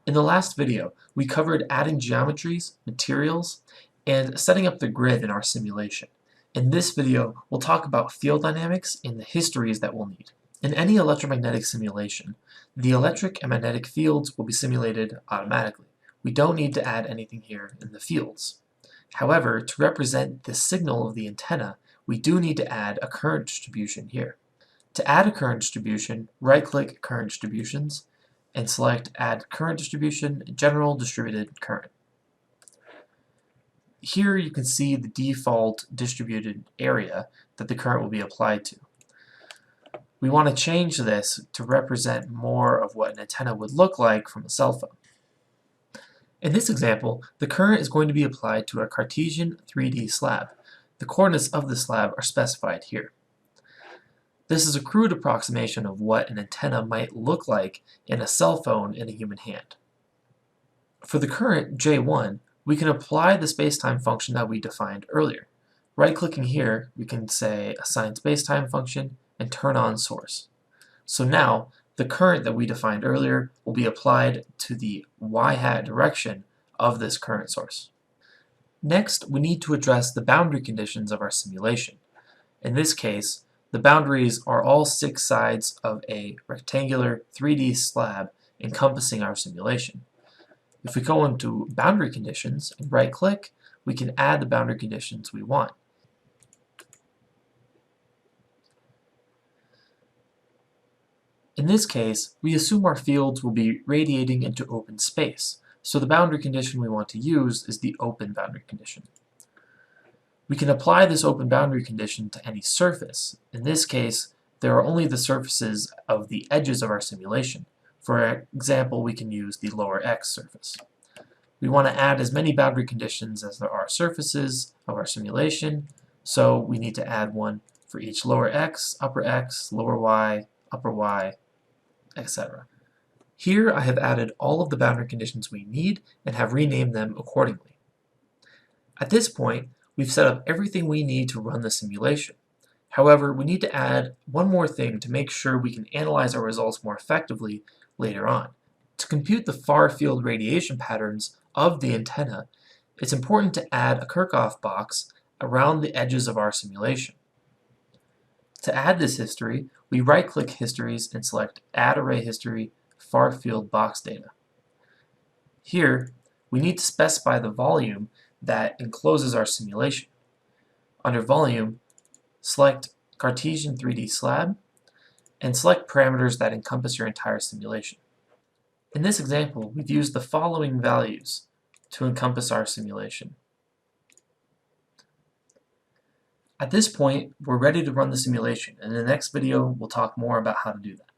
In the last video, we covered adding geometries, materials, and setting up the grid in our simulation. In this video, we'll talk about field dynamics and the histories that we'll need. In any electromagnetic simulation, the electric and magnetic fields will be simulated automatically. We don't need to add anything here in the fields. However, to represent the signal of the antenna, we do need to add a current distribution here. To add a current distribution, right-click Current Distributions, and select Add Current Distribution, General Distributed Current. Here you can see the default distributed area that the current will be applied to. We want to change this to represent more of what an antenna would look like from a cell phone. In this example, the current is going to be applied to a Cartesian 3D slab. The coordinates of the slab are specified here. This is a crude approximation of what an antenna might look like in a cell phone in a human hand. For the current, J1, we can apply the spacetime function that we defined earlier. Right-clicking here, we can say Assign Spacetime function and turn on source. So now, the current that we defined earlier will be applied to the y-hat direction of this current source. Next, we need to address the boundary conditions of our simulation. In this case, the boundaries are all 6 sides of a rectangular 3D slab encompassing our simulation. If we go into boundary conditions and right-click, we can add the boundary conditions we want. In this case, we assume our fields will be radiating into open space, so the boundary condition we want to use is the open boundary condition. We can apply this open boundary condition to any surface. In this case, there are only the surfaces of the edges of our simulation. For example, we can use the lower X surface. We want to add as many boundary conditions as there are surfaces of our simulation, so we need to add one for each lower X, lower Y, upper Y, etc. Here I have added all of the boundary conditions we need and have renamed them accordingly. At this point, we've set up everything we need to run the simulation. However, we need to add one more thing to make sure we can analyze our results more effectively later on. To compute the far-field radiation patterns of the antenna, it's important to add a Kirchhoff box around the edges of our simulation. To add this history, we right-click Histories and select Add Array History Far-Field Box Data. Here, we need to specify the volume that encloses our simulation. Under Volume, select Cartesian 3D Slab and select parameters that encompass your entire simulation. In this example, we've used the following values to encompass our simulation. At this point, we're ready to run the simulation, and in the next video, we'll talk more about how to do that.